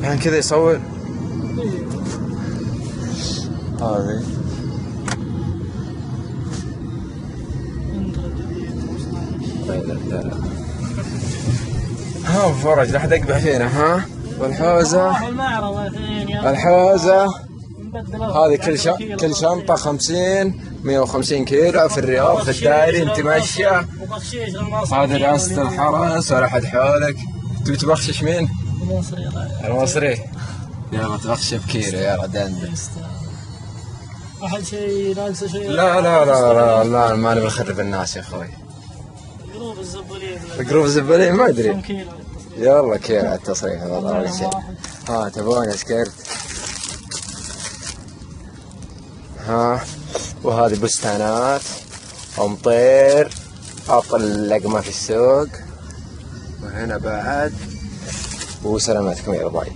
الحين كذا يصور. هذه ها فرج لا حد يقبح فينا. ها والحوزة الحوزة هذه كل شنطة 50 150 كيلو في الرياض في الدائري انت ماشية. هذه رئاسة الحرس ولا حد حولك. تبي تبخشش مين؟ المصري. يلا تبخش بكيلو يلا دندن. أحد شيء ناقصه شيء؟ لا ما نبي نخرب الناس يا اخوي. جروب الزبالين ما ادري. يلا كيلو على التصريح والله ولا شيء. ها تبغون سكرت. ها وهذه بستانات ومطير أفضل لقمة في السوق. وهنا بعد وسلامتكم يا رباي.